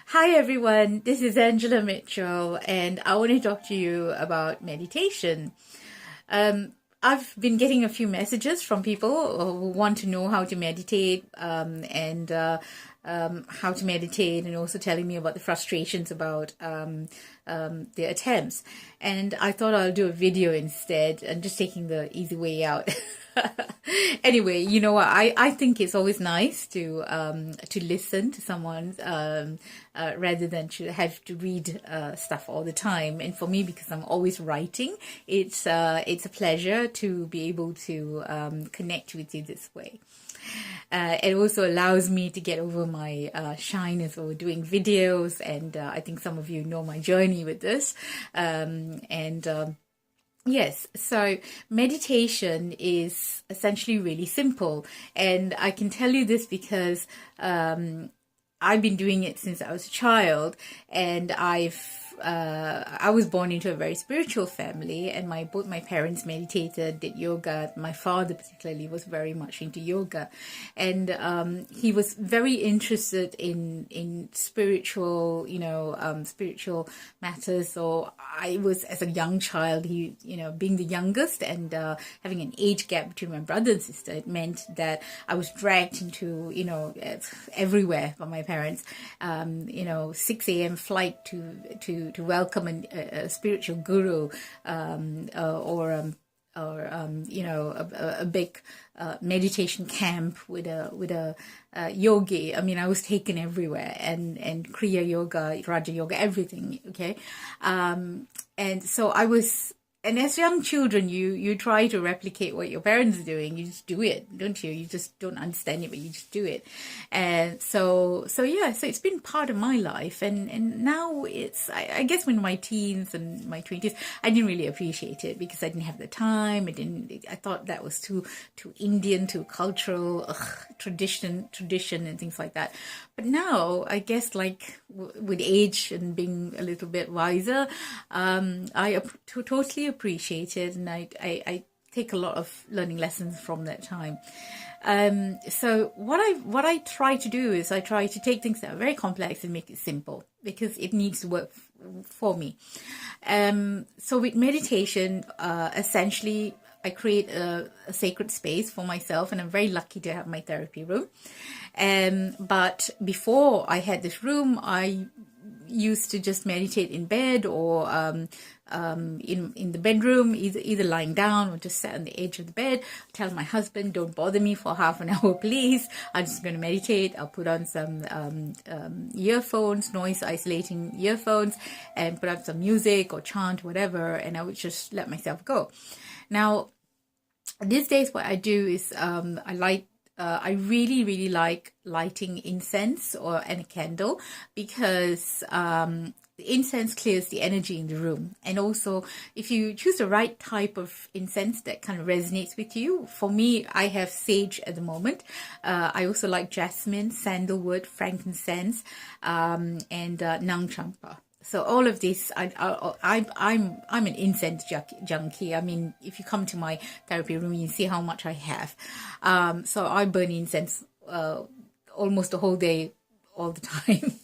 Hi everyone, this is Angela Mitchell, and I want to talk to you about meditation. I've been getting a few messages from people who want to know how to meditate and how to meditate, and also telling me about the frustrations about their attempts. And I thought I'll do a video instead and just taking the easy way out. Anyway, you know what? I think it's always nice to listen to someone rather than to have to read stuff all the time. And for me, because I'm always writing, it's a pleasure to be able to connect with you this way. It also allows me to get over my shyness over doing videos, and I think some of you know my journey with this. Yes, so meditation is essentially really simple, and I can tell you this because I've been doing it since I was a child, and I was born into a very spiritual family, and both my parents meditated, did yoga. My father particularly was very much into yoga, and he was very interested in spiritual, spiritual matters. So I was, as a young child, being the youngest and having an age gap between my brother and sister, it meant that I was dragged into, everywhere by my parents. 6 a.m. flight to welcome a spiritual guru, or a big meditation camp with a yogi. I mean, I was taken everywhere, and Kriya Yoga, Raja Yoga, everything. Okay, and so I was. And as young children, you try to replicate what your parents are doing. You just do it, don't you? You just don't understand it, but you just do it. And so it's been part of my life. And now I guess when my teens and my 20s, I didn't really appreciate it because I didn't have the time. I thought that was too Indian, too cultural, tradition and things like that. But now, I guess, like with age and being a little bit wiser, I totally appreciate it, and I take a lot of learning lessons from that time. So what I try to do is I try to take things that are very complex and make it simple, because it needs to work for me. So with meditation, essentially, I create a sacred space for myself, and I'm very lucky to have my therapy room. But before I had this room, I used to just meditate in bed, or in the bedroom, either lying down or just sat on the edge of the bed. Tell my husband, don't bother me for half an hour, please. I'm just going to meditate. I'll put on some earphones, noise isolating earphones, and put on some music or chant, whatever, and I would just let myself go. Now, these days, what I do is I really, really like lighting incense and a candle, because the incense clears the energy in the room. And also, if you choose the right type of incense that kind of resonates with you, for me, I have sage at the moment. I also like jasmine, sandalwood, frankincense, and nang champa. So all of this, I'm an incense junkie. I mean, if you come to my therapy room, you see how much I have. So I burn incense almost the whole day, all the time.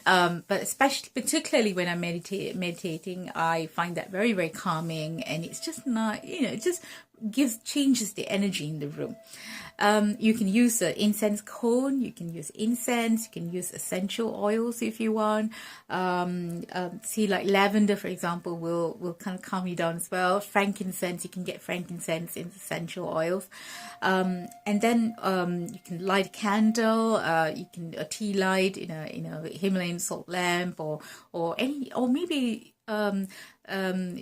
But particularly when I'm meditating, I find that very, very calming, and it's just not, it just changes the energy in the room. You can use an incense cone, you can use incense, you can use essential oils if you want. See, like lavender, for example, will kind of calm you down as well. Frankincense, you can get frankincense in essential oils. And then you can light a candle, you can a tea light in a Himalayan salt lamp, or maybe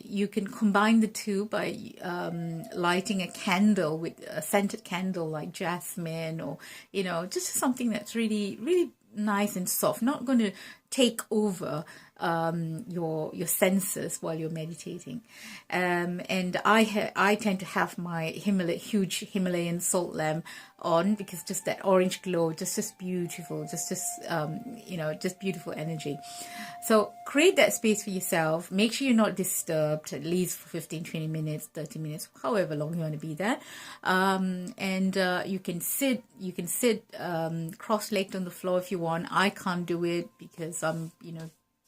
you can combine the two by lighting a candle with a scented candle like jasmine, or just something that's really, really nice and soft, not going to take over your senses while you're meditating. And I tend to have my huge Himalayan salt lamp on, because just that orange glow, just beautiful, just just beautiful energy. So create that space for yourself. Make sure you're not disturbed, at least for 15-20 minutes, 30 minutes, however long you want to be there. And you can sit cross-legged on the floor if you want. I can't do it because I'm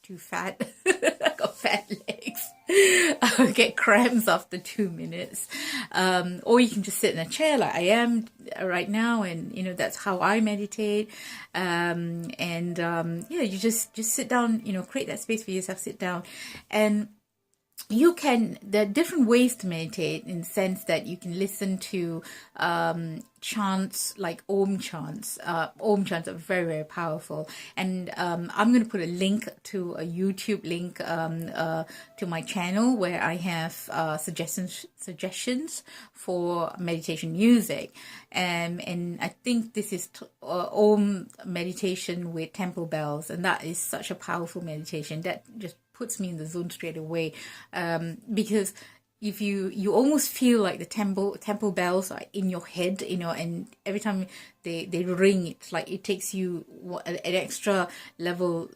too fat. I got fat legs. I'll get cramps after 2 minutes. Or you can just sit in a chair like I am right now, and that's how I meditate. You just sit down, create that space for yourself, sit down. And there are different ways to meditate, in the sense that you can listen to chants like Om chants. Om chants are very, very powerful. And I'm going to put a link to a YouTube link to my channel, where I have suggestions for meditation music. And I think this is Om meditation with temple bells. And that is such a powerful meditation that just puts me in the zone straight away, because if you almost feel like the temple bells are in your head, and every time they ring, it's like it takes you an extra level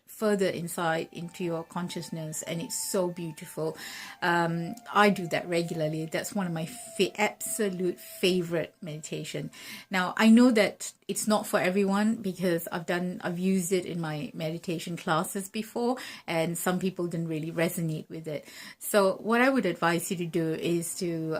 further inside into your consciousness, and it's so beautiful. I do that regularly. That's one of my absolute favorite meditation. Now, I know that it's not for everyone, because I've used it in my meditation classes before, and some people didn't really resonate with it. So what I would advise you to do is to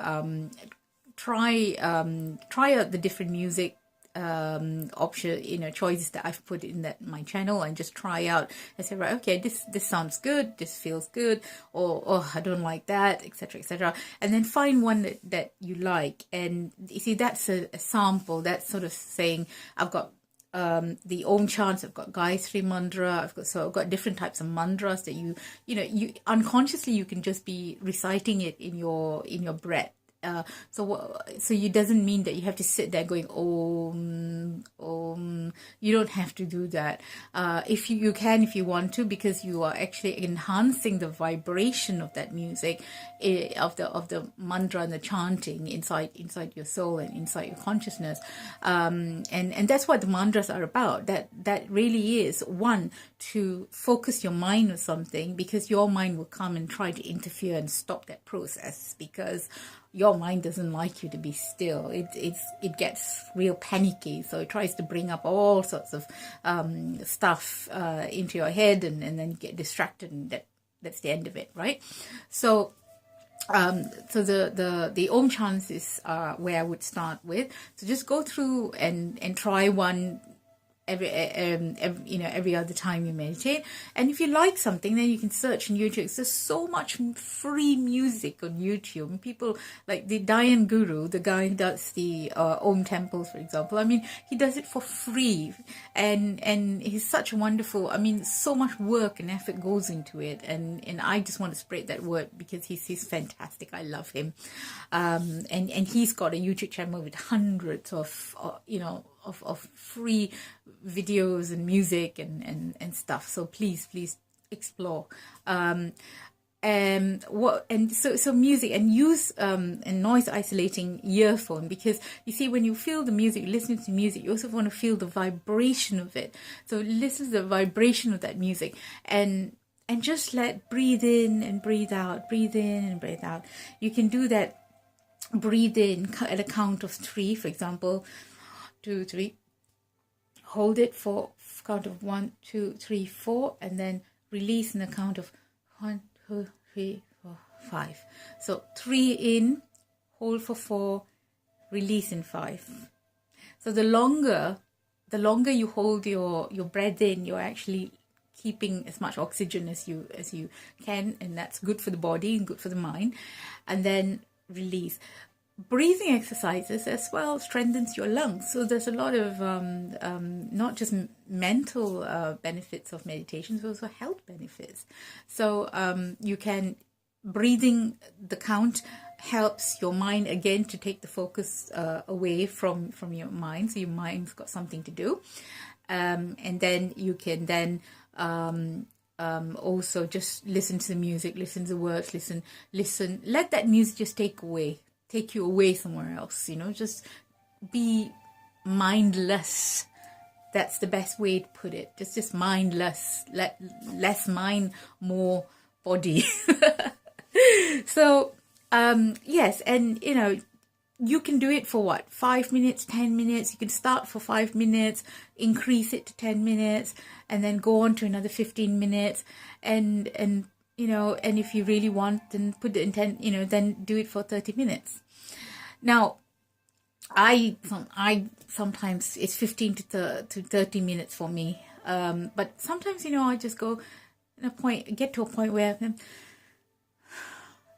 try out the different music option, choices that I've put in my channel, and just try out and say, right, okay, this sounds good, this feels good, or oh, I don't like that, etc., etc. And then find one that you like. And you see, that's a sample. That's sort of saying, I've got the Om chants, I've got Gayatri mantra, I've got different types of mantras that you unconsciously you can just be reciting it in your breath. So it doesn't mean that you have to sit there going Om, Om. You don't have to do that. If you can, if you want to, because you are actually enhancing the vibration of that music, of the mantra and the chanting inside your soul and inside your consciousness. And that's what the mantras are about. That really is, one, to focus your mind on something, because your mind will come and try to interfere and stop that process, because your mind doesn't like you to be still. It gets real panicky, so it tries to bring up all sorts of stuff into your head, and then you get distracted, and that's the end of it, right? So the Om chants is where I would start with. So just go through and try one every other time you meditate. And if you like something, then you can search on YouTube. There's so much free music on YouTube, and people like the Dayan Guru, the guy who does the Om temples, for example. I mean, he does it for free, and he's such a wonderful, so much work and effort goes into it, and I just want to spread that word, because he's fantastic. I love him. And he's got a YouTube channel with hundreds of free videos and music and stuff. So please explore. So music, and use a noise isolating earphone, because you see, when you feel the music, listening to music, you also want to feel the vibration of it. So listen to the vibration of that music, and just breathe in and breathe out, breathe in and breathe out. You can do that. Breathe in at a count of 3, for example, 2, 3. Hold it for count of 1, 2, 3, 4, and then release in a count of 1, 2, 3, 4, 5. So 3 in, hold for 4, release in 5. So the longer you hold your breath in, you're actually keeping as much oxygen as you can, and that's good for the body and good for the mind. And then release. Breathing exercises as well strengthens your lungs. So there's a lot of not just mental benefits of meditation, but also health benefits. So you can, breathing the count helps your mind again to take the focus away from your mind, so your mind's got something to do. And then you can Also just listen to the music, listen to the words, listen, let that music just take you away somewhere else, just be mindless. That's the best way to put it. Just mindless, less mind, more body. So yes, and you can do it for what, 5 minutes, 10 minutes. You can start for 5 minutes, increase it to 10 minutes, and then go on to another 15 minutes. And if you really want, then put the intent, then do it for 30 minutes. Now, I sometimes it's 15 to 30 minutes for me. But sometimes, I just get to a point where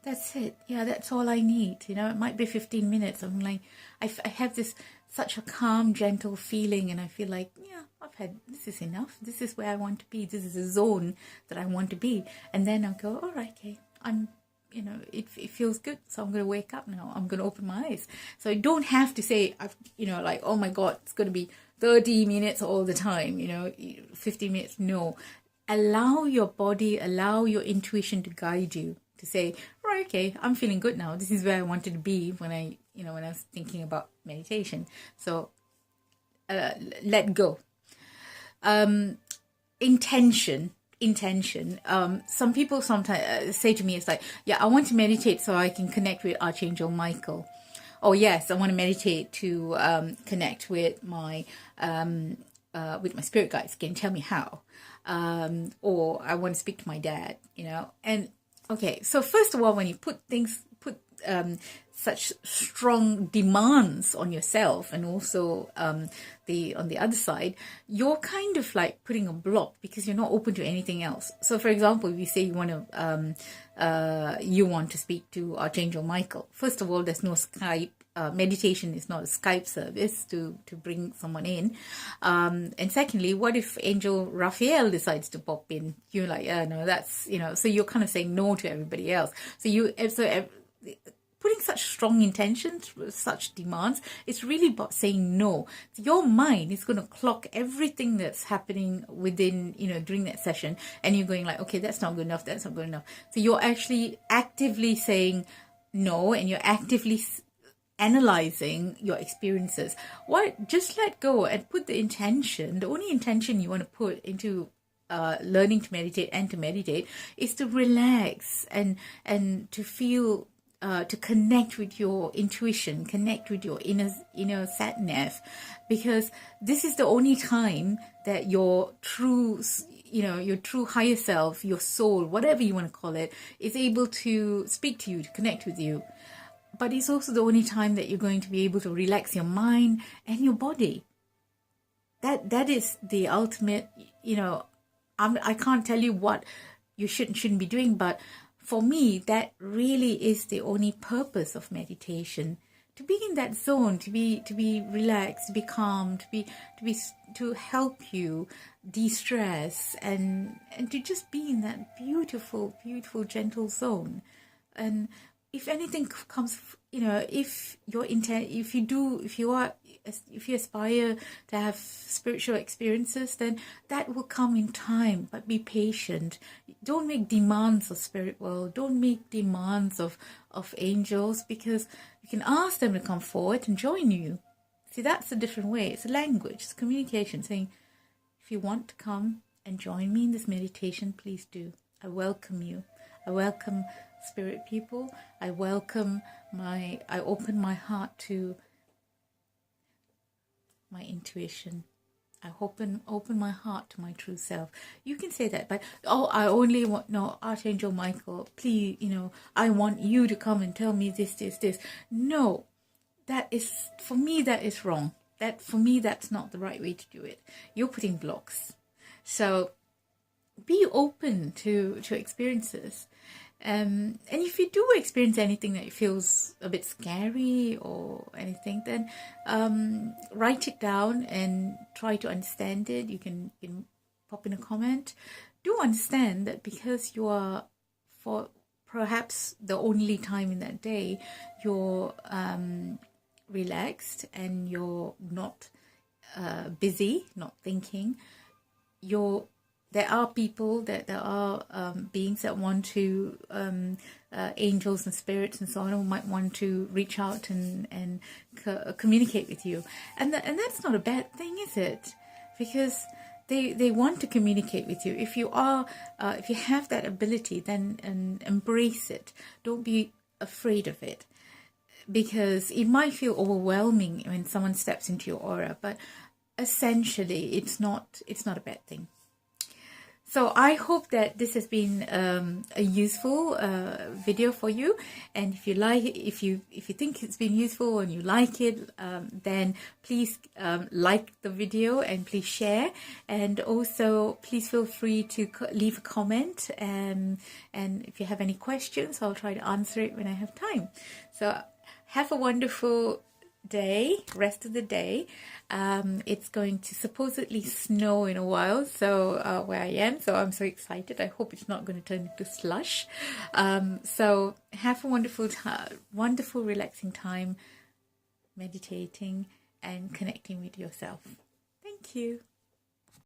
that's it. Yeah, that's all I need. It might be 15 minutes. I'm like, I have such a calm, gentle feeling, and I feel like, yeah, this is enough. This is where I want to be. This is a zone that I want to be. And then I'll go, all right, okay, it feels good. So I'm going to wake up now. I'm going to open my eyes. So I don't have to say, like, oh my God, it's going to be 30 minutes all the time, 15 minutes. No, allow your body, allow your intuition to guide you, to say, right, okay, I'm feeling good now. This is where I wanted to be when I was thinking about meditation. So let go. Intention. Some people sometimes say to me, it's like, yeah, I want to meditate so I can connect with Archangel Michael. Oh yes, I want to meditate to connect with my spirit guides. Can you tell me how? Or I want to speak to my dad. And okay, so first of all, when you put such strong demands on yourself, and also on the other side, you're kind of like putting a block because you're not open to anything else. So, for example, if you say you want to speak to Archangel Michael, first of all, there's no Skype. Meditation is not a Skype service to bring someone in. And secondly, what if Angel Raphael decides to pop in? You're like, yeah, no, that's, so you're kind of saying no to everybody else. Putting such strong intentions, such demands, it's really about saying no. Your mind is going to clock everything that's happening within, during that session. And you're going like, okay, that's not good enough. That's not good enough. So you're actually actively saying no, and you're actively analyzing your experiences. Just let go and put the intention. The only intention you want to put into learning to meditate and to meditate is to relax and to feel, to connect with your intuition, connect with your inner sat-nav, because this is the only time that your true higher self, your soul, whatever you want to call it, is able to speak to you, to connect with you. But it's also the only time that you're going to be able to relax your mind and your body. That is the ultimate, I can't tell you what you shouldn't be doing, but for me, that really is the only purpose of meditation. To be in that zone, to be relaxed, to be calm, to help you de-stress, and to just be in that beautiful, beautiful, gentle zone. And if anything comes, if you aspire to have spiritual experiences, then that will come in time. But be patient. Don't make demands of spirit world. Don't make demands of angels, because you can ask them to come forward and join you. See, that's a different way. It's a language. It's communication. Saying, if you want to come and join me in this meditation, please do. I welcome you. I welcome spirit people. I open my heart to my intuition. I open my heart to my true self. You can say that, but I only want, no, Archangel Michael, please, I want you to come and tell me this. No, that is, for me, that is wrong. For me, that's not the right way to do it. You're putting blocks. So be open to experiences. And if you do experience anything that feels a bit scary or anything, then write it down and try to understand it. You can pop in a comment. Do understand that because you are, for perhaps the only time in that day, you're relaxed and you're not busy, not thinking, you're there are people, that there are beings that want to, angels and spirits and so on, who might want to reach out and communicate with you, and that's not a bad thing, is it? Because they want to communicate with you. If you have that ability, then embrace it. Don't be afraid of it, because it might feel overwhelming when someone steps into your aura, but essentially it's not a bad thing. So I hope that this has been a useful video for you, and if you think it's been useful and you like it, then please like the video and please share, and also please feel free to leave a comment, and if you have any questions, I'll try to answer it when I have time. So have a wonderful day, rest of the day. It's going to supposedly snow in a while, so where I am, so I'm so excited. I hope it's not going to turn into slush. So have a wonderful relaxing time meditating and connecting with yourself. Thank you.